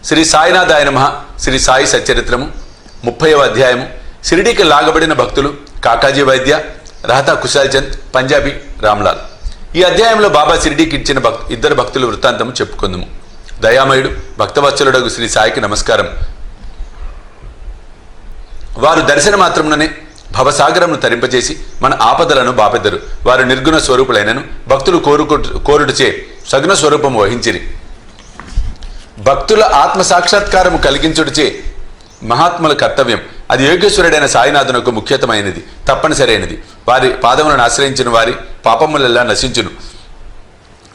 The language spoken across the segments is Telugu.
శ్రీ సాయినాథాయ నమః. శ్రీ సాయి సచ్చరిత్రము 30వ అధ్యాయము. షిరిడీకి లాగబడిన భక్తులు కాకాజీ వైద్య, రహతా కుశాల్ చంద్, పంజాబీ రామ్లాల్. ఈ అధ్యాయంలో బాబా షిరిడీకి ఇచ్చిన ఇద్దరు భక్తుల వృత్తాంతము చెప్పుకుందాము. దయామయుడు భక్తవత్సలుడగు శ్రీ సాయికి నమస్కారం. వారు దర్శన మాత్రముననే భవసాగరమును తరింపజేసి మన ఆపదలను బాపెద్దరు. వారు నిర్గుణ స్వరూపులైనను భక్తులు కోరుటచే సగుణ స్వరూపము వహించిరి. భక్తుల ఆత్మ సాక్షాత్కారము కలిగించుటచే మహాత్ముల కర్తవ్యం. అది యోగేశ్వరుడైన సాయినాథునకు ముఖ్యతమైనది, తప్పనిసరైనది. వారి పాదములను ఆశ్రయించిన వారి పాపములెల్లా నశించును.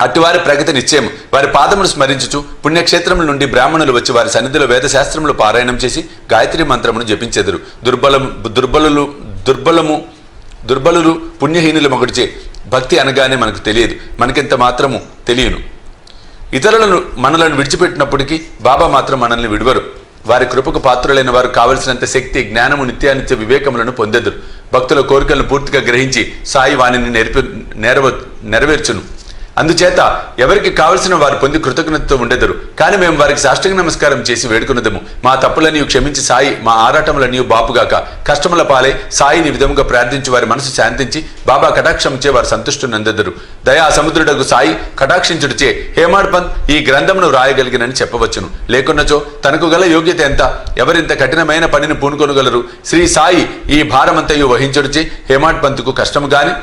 అటువారి ప్రగతి నిశ్చయం. వారి పాదమును స్మరించుచు పుణ్యక్షేత్రముల నుండి బ్రాహ్మణులు వచ్చి వారి సన్నిధిలో వేదశాస్త్రములు పారాయణం చేసి గాయత్రి మంత్రమును జపించెదరు. దుర్బలులు పుణ్యహీనులు మొగడిచే భక్తి అనగానే మనకు తెలియదు, మనకింత మాత్రము తెలియను. ఇతరులను మనలను విడిచిపెట్టినప్పటికీ బాబా మాత్రం మనల్ని విడువరు. వారి కృపకు పాత్రులైన వారు కావలసినంత శక్తి, జ్ఞానము, నిత్యానిత్య వివేకములను పొందెదరు. భక్తుల కోరికలను పూర్తిగా గ్రహించి సాయి వాణిని నెరవేర్చును. అందుచేత ఎవరికి కావలసిన వారు పొంది కృతజ్ఞతతో ఉండెదరు. కానీ మేము వారికి సాష్టాంగ నమస్కారం చేసి వేడుకున్నదము. మా తప్పులన్నీ క్షమించి సాయి మా ఆరాటములన్నీ బాపుగాక. కష్టముల పాలై సాయిని విధముగా ప్రార్థించి వారి మనసు శాంతించి బాబా కటాక్షంచే వారు సంతుష్టునందెదరు. దయా సముద్రుడకు సాయి కటాక్షించుడిచే హేమాడ్ పంత్ ఈ గ్రంథమును రాయగలిగినని చెప్పవచ్చును. లేకున్నచో తనకు గల యోగ్యత ఎంత, ఎవరింత కఠినమైన పనిని పూనుకొనగలరు? శ్రీ సాయి ఈ భారమంతయు వహించుడిచే హేమాడ్ పంత్కు కష్టము గాని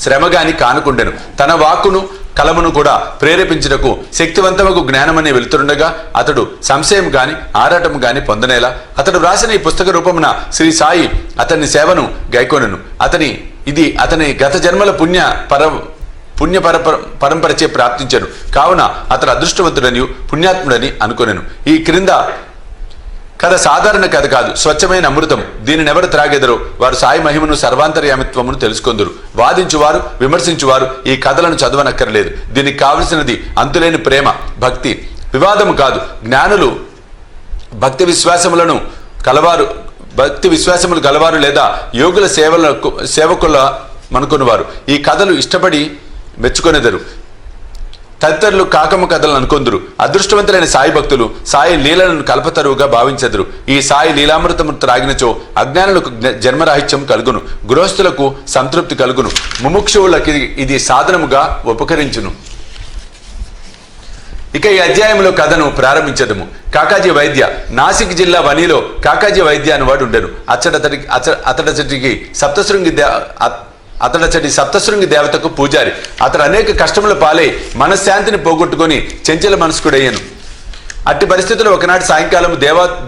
శ్రమ గాని కానుకుండెను. తన వాక్కును కలమును కూడా ప్రేరేపించుటకు శక్తివంతమగు జ్ఞానమనే వెలుతురుండగా అతడు సంశయం గాని ఆరాటము గాని పొందనేలా. అతడు రాసిన ఈ పుస్తక రూపమున శ్రీ సాయి అతని సేవను గైకొనెను. అతని గత జన్మల పుణ్య పరంపరచే ప్రాప్తించెను. కావున అతడు అదృష్టవంతుడని పుణ్యాత్ముడని అనుకొనెను. ఈ క్రింద కథ సాధారణ కథ కాదు, స్వచ్ఛమైన అమృతం. దీనినెవరు త్రాగెదరో వారు సాయి మహిమను సర్వాంతర్యామిత్వమును తెలుసుకొందురు. వాదించువారు, విమర్శించువారు ఈ కథలను చదవనక్కర్లేదు. దీనికి కావలసినది అంతులేని ప్రేమ, భక్తి. వివాదము కాదు. జ్ఞానులు భక్తి విశ్వాసములు గలవారు లేదా యోగుల సేవకుల మనుకున్నవారు ఈ కథలు ఇష్టపడి మెచ్చుకొనెదరు. తదితరులు కాకమ్మ కథలను అనుకొందురు. అదృష్టవంతులైన సాయి భక్తులు సాయి లీలలను కల్పతరువుగా భావించెదరు. ఈ సాయి లీలామృతము త్రాగినచో అజ్ఞానులకు జన్మరాహిత్యం కలుగును, గృహస్థులకు సంతృప్తి కలుగును, ముముక్షువులకి ఇది సాధనముగా ఉపకరించును. ఇక ఈ అధ్యాయంలో కథను ప్రారంభించదము. కాకాజీ వైద్య. నాసిక్ జిల్లా వనిలో కాకాజీ వైద్య అనేవాడు ఉండెను. అతడచటి సప్తశృంగి దేవతకు పూజారి. అతడు అనేక కష్టముల పాలై మనశ్శాంతిని పోగొట్టుకుని చెంచల మనస్కుడయ్యను. అట్టి పరిస్థితుల్లో ఒకనాటి సాయంకాలం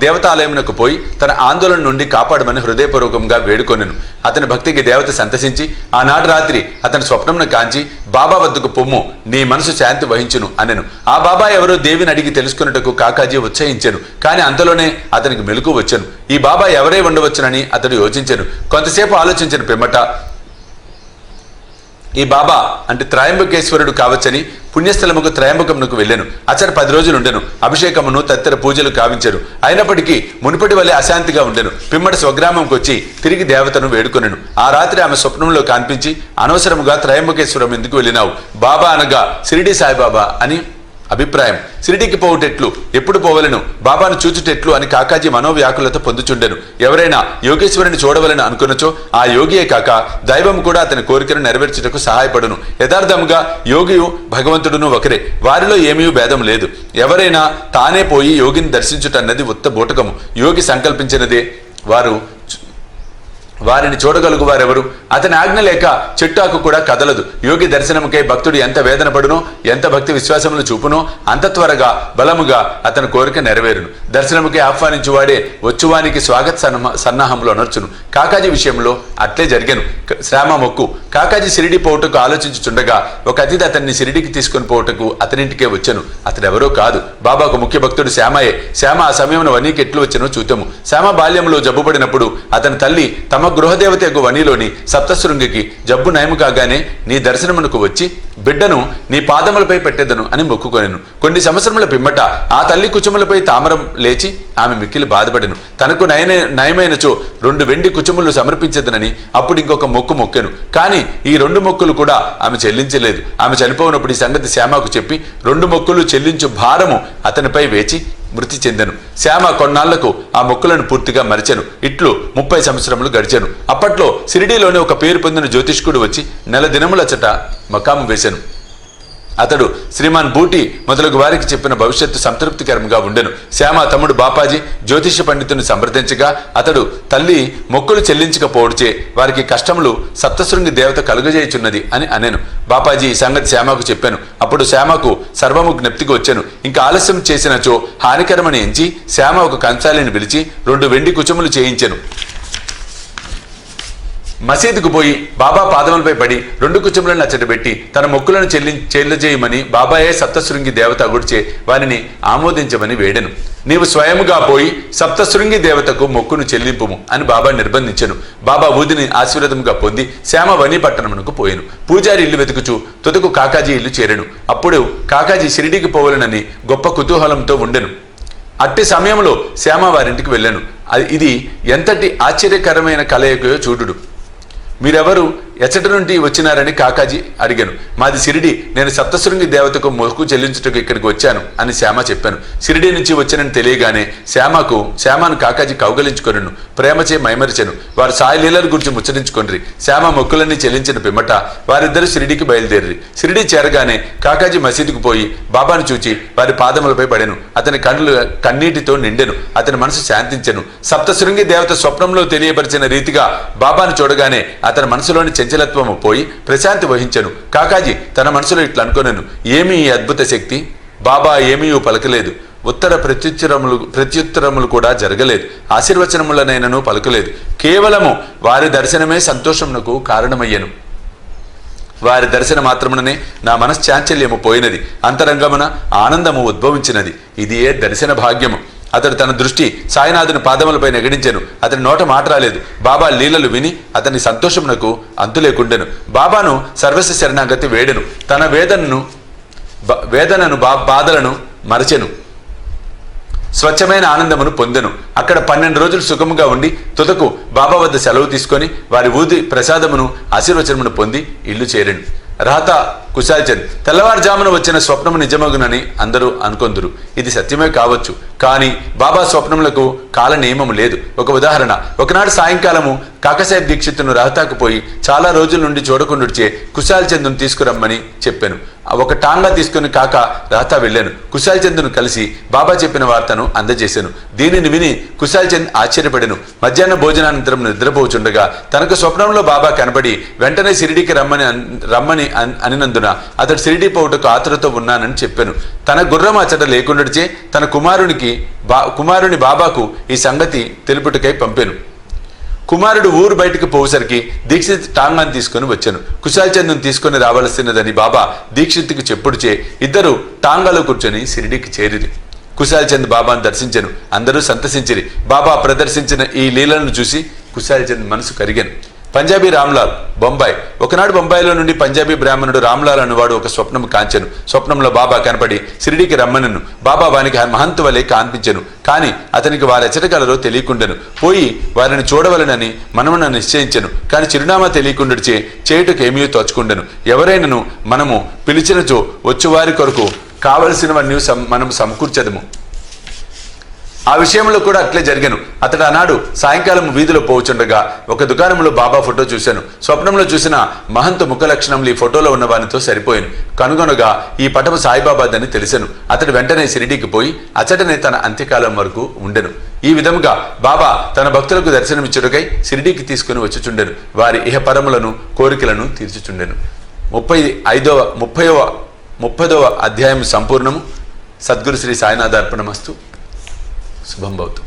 దేవతాలయమునకు పోయి తన ఆందోళన నుండి కాపాడమని హృదయపూర్వకంగా వేడుకొనెను. అతని భక్తికి దేవత సంతసించి ఆనాటి రాత్రి అతని స్వప్నమును కాంచి బాబా వద్దకు పొమ్ము, నీ మనసు శాంతి వహించును అనెను. ఆ బాబా ఎవరో దేవిని అడిగి తెలుసుకున్నట్టుకు కాకాజీ ఉత్సహించెను. కానీ అంతలోనే అతనికి మెలకు వచ్చెను. ఈ బాబా ఎవరై ఉండవచ్చునని అతడు యోచించెను. కొంతసేపు ఆలోచించిన పిమ్మట ఈ బాబా అంటే త్రయంబకేశ్వరుడు కావచ్చని పుణ్యస్థలముకు త్రయంబకమునకు వెళ్ళాను. అచ్చట 10 రోజులు ఉండెను. అభిషేకమును తదితర పూజలు కావించెను. అయినప్పటికీ మునుపటి వలె అశాంతిగా ఉండెను. పిమ్మటి స్వగ్రామంకు వచ్చి తిరిగి దేవతను వేడుకొనెను. ఆ రాత్రి ఆమె స్వప్నంలో కనిపించి అనవసరముగా త్రయంబకేశ్వరం ఎందుకు వెళ్ళినావు? బాబా అనగా షిరిడి సాయిబాబా అని అభిప్రాయం. షిరిడీకి పోవుటెట్లు, ఎప్పుడు పోవలను, బాబాను చూచుటెట్లు అని కాకాజీ మనోవ్యాకులతో పొందుచుండెను. ఎవరైనా యోగేశ్వరుని చూడవలని అనుకున్నచో ఆ యోగియే కాక దైవం కూడా అతని కోరికను నెరవేర్చుటకు సహాయపడును. యథార్థముగా యోగియు భగవంతుడును ఒకరే, వారిలో ఏమీ భేదం లేదు. ఎవరైనా తానే పోయి యోగిని దర్శించుటన్నది ఉత్త బూటకము. యోగి సంకల్పించినదే వారిని చూడగలుగు వారెవరు? అతని ఆజ్ఞ లేక చెట్టాకు కూడా కదలదు. యోగి దర్శనముకై భక్తుడు ఎంత వేదన పడునో, ఎంత భక్తి విశ్వాసములు చూపునో అంత త్వరగా బలముగా అతని కోరిక నెరవేరును. దర్శనముకై ఆహ్వానించువాడే వచ్చువానికి స్వాగత సన్నాహంలో నర్చును. కాకాజీ విషయంలో అట్లే జరిగాను. శ్రామ మొక్కు. కాకాజీ షిరిడి పోవుటకు ఆలోచించుచుండగా ఒక అతిథి అతన్ని షిరిడికి తీసుకుని పోవుటకు అతనింటికే వచ్చాను. అతడెవరో కాదు, బాబాకు ముఖ్య భక్తుడు శ్యామయే. శ్యామ ఆ సమయంలో వనీకి ఎట్లు వచ్చానో చూద్దాము. శ్యామ బాల్యంలో జబ్బుపడినప్పుడు అతని తల్లి తమ గృహదేవత యొక్క వనిలోని సప్తశృంగికి జబ్బు నయము కాగానే నీ దర్శనమునకు వచ్చి బిడ్డను నీ పాదములపై పెట్టెదను అని మొక్కుకొనెను. కొన్ని సంవత్సరముల పిమ్మట ఆ తల్లి కుచములపై తామరం లేచి ఆమె మిక్కిలి బాధపడెను. తనకు నయమైనచో 2 వెండి కుచములు సమర్పించదనని అప్పుడు ఇంకొక మొక్కు మొక్కెను. కానీ ఈ 2 మొక్కులు కూడా ఆమె చెల్లించలేదు. ఆమె చనిపోయినప్పుడు ఈ సంగతి శ్యామకు చెప్పి 2 మొక్కులు చెల్లించు భారము అతనిపై వేచి మృతి చెందెను. శ్యామ కొన్నాళ్లకు ఆ మొక్కులను పూర్తిగా మరిచెను. ఇట్లు 30 సంవత్సరములు గడిచెను. అప్పట్లో సిరిడీలోని ఒక పేరు పొందిన జ్యోతిష్కుడు వచ్చి నెల దినములచట మకాము వేశాను. అతడు శ్రీమాన్ బూటి మొదలగు వారికి చెప్పిన భవిష్యత్తు సంతృప్తికరంగా ఉండెను. శ్యామ తమ్ముడు బాపాజీ జ్యోతిష పండితుని సంప్రదించగా అతడు తల్లి మొక్కులు చెల్లించకపోవడిచే వారికి కష్టములు సప్తశృంగి దేవత కలుగజేయుచున్నది అని అనెను. బాపాజీ ఈ సంగతి శ్యామకు చెప్పాను. అప్పుడు శ్యామకు సర్వము జ్ఞప్తికి వచ్చాను. ఇంకా ఆలస్యం చేసినచో హానికరమని ఎంచి శ్యామ ఒక కంసాలిని పిలిచి 2 వెండి కుచములు చేయించెను. మసీదుకు పోయి బాబా పాదములపై పడి 2 కుచములను అచ్చటబెట్టి తన మొక్కులను చెల్లజేయమని బాబాయే సప్తశృంగి దేవత అగుడిచే వారిని ఆమోదించమని వేడెను. నీవు స్వయముగా పోయి సప్తశృంగి దేవతకు మొక్కును చెల్లింపుము అని బాబా నిర్బంధించెను. బాబా ఊదిని ఆశీర్వాదముగా పొంది శ్యామ వని పట్టణమునకు పోయెను. పూజారి ఇల్లు వెతుకుచూ తుదకు కాకాజీ ఇల్లు చేరెను. అప్పుడు కాకాజీ షిరిడీకి పోవలనని గొప్ప కుతూహలంతో ఉండెను. అట్టి సమయంలో శ్యామ వారింటికి వెళ్ళాను. ఇది ఎంతటి ఆశ్చర్యకరమైన కలయికయో చూడుడు. మీరెవరు, ఎచ్చటి నుండి వచ్చినారని కాకాజీ అడిగాను. మాది సిరిడి, నేను సప్తశృంగి దేవతకు మొక్కు చెల్లించుటకు ఇక్కడికి వచ్చాను అని శ్యామ చెప్పాను. సిరిడి నుంచి వచ్చానని తెలియగానే శ్యామను కాకాజీ కౌగలించుకొనెను. ప్రేమచే మైమరిచెను. వారు సాయిలీలల గురించి ముచ్చరించుకొనిరి. శ్యామ మొక్కులన్నీ చెల్లించిన పిమ్మట వారిద్దరూ సిరిడికి బయలుదేరి. సిరిడి చేరగానే కాకాజీ మసీదుకు పోయి బాబాను చూచి వారి పాదములపై పడెను. అతని కన్నులు కన్నీటితో నిండెను. అతని మనసు శాంతించెను. సప్తశృంగి దేవత స్వప్నంలో తెలియపరిచిన రీతిగా బాబాను చూడగానే అతని మనసులోని చంచలత్వము పోయి ప్రశాంతి వహించెను. కాకాజీ తన మనసులో ఇట్లా అనుకొనెను, ఏమీ ఈ అద్భుత శక్తి, బాబా ఏమీ పలకలేదు. ఉత్తర ప్రత్యుత్తరములు కూడా జరగలేదు. ఆశీర్వచనములనైనను పలుకలేదు. కేవలము వారి దర్శనమే సంతోషమునకు కారణమయ్యను. వారి దర్శన మాత్రముననే నా మనశ్చాంచల్యము పోయినది. అంతరంగమున ఆనందము ఉద్భవించినది. ఇది ఏ దర్శన భాగ్యము. అతడు తన దృష్టి సాయినాథుని పాదములపై నెగడించెను. అతని నోట మాట రాలేదు. బాబా లీలలు విని అతని సంతోషమునకు అంతు లేకుండెను. బాబాను సర్వస్వ శరణాగతి వేడెను. తన వేదనను బాధలను మరచెను. స్వచ్ఛమైన ఆనందమును పొందెను. అక్కడ 12 రోజులు సుఖముగా ఉండి తుదకు బాబా వద్ద సెలవు తీసుకొని వారి ఊది ప్రసాదమును ఆశీర్వచనమును పొంది ఇల్లు చేరెను. రాత కుశాల్చంద్. తెల్లవారుజామున వచ్చిన స్వప్నము నిజమగునని అందరూ అనుకొందురు. ఇది సత్యమే కావచ్చు. కానీ బాబా స్వప్నములకు కాల నియమము లేదు. ఒక ఉదాహరణ, ఒకనాడు సాయంకాలము కాకసాహెబ్ దీక్షిత్తును రహతాకు పోయి చాలా రోజుల నుండి చూడకుండుచే కుశాల్చంద్ను తీసుకురమ్మని చెప్పాను. ఒక టాంగా తీసుకుని కాక రహతా వెళ్ళాను. కుశాల్చంద్ను కలిసి బాబా చెప్పిన వార్తను అందజేశాను. దీనిని విని కుశాల్చంద్ ఆశ్చర్యపడెను. మధ్యాహ్న భోజనానంతరం నిద్రపోచుండగా తనకు స్వప్నంలో బాబా కనబడి వెంటనే సిరిడికి రమ్మని అనినందున అతడు సిరిడి పోవుటకు ఆతురతో ఉన్నానని చెప్పాను. తన గుర్రం అచ్చట లేకుండాచే తన కుమారుని బాబాకు ఈ సంగతి తెలుపుటకై పంపాను. కుమారుడు ఊరు బయటకు పోయేసరికి దీక్షిత్ టాంగాను తీసుకుని వచ్చాను. కుశాల్చంద్ను తీసుకుని రావలసినదని బాబా దీక్షిత్కి చెప్పుడుచే ఇద్దరు టాంగాలో కూర్చొని సిరిడికి చేరిరి. కుశాల్చంద్ బాబాను దర్శించెను. అందరూ సంతసించిరి. బాబా ప్రదర్శించిన ఈ లీలను చూసి కుశాల్చంద్ మనసు కరిగాను. పంజాబీ రామ్లాల్, బొంబాయి. ఒకనాడు బొంబాయిలో నుండి పంజాబీ బ్రాహ్మణుడు రామ్లాల్ అనువాడు ఒక స్వప్నము కాంచెను. స్వప్నంలో బాబా కనపడి సిరిడికి రమ్మనను. బాబా వానికి మహంతు వలె కాన్పించెను. కానీ అతనికి వారెచ్చటగలరో తెలియకుండెను. పోయి వారిని చూడవలనని మనమున నిశ్చయించెను. కానీ చిరునామా తెలియకుండాచే చేయుటకు ఏమీ తోచుకుండెను. ఎవరైనను మనము పిలిచినచో వచ్చువారి కొరకు కావలసినవన్నీ మనం సమకూర్చదము. ఆ విషయంలో కూడా అట్లే జరిగాను. అతడు ఆనాడు సాయంకాలం వీధిలో పోవచుండగా ఒక దుకాణంలో బాబా ఫోటో చూశాను. స్వప్నంలో చూసిన మహంతు ముఖ లక్షణములు ఈ ఫోటోలో ఉన్న వారితో సరిపోయాను. కనుగొనగా ఈ పటము సాయిబాబాదని తెలిసాను. అతడు వెంటనే షిరిడీకి పోయి అచ్చటనే తన అంత్యకాలం వరకు ఉండెను. ఈ విధముగా బాబా తన భక్తులకు దర్శనమిచ్చుటకై షిరిడీకి తీసుకుని వచ్చుచుండెను. వారి ఇహపరములను కోరికలను తీర్చుచుండెను. 30వ అధ్యాయం సంపూర్ణము. సద్గురు శ్రీ సాయినాథ అర్పణమస్తు. శుభం భవతు.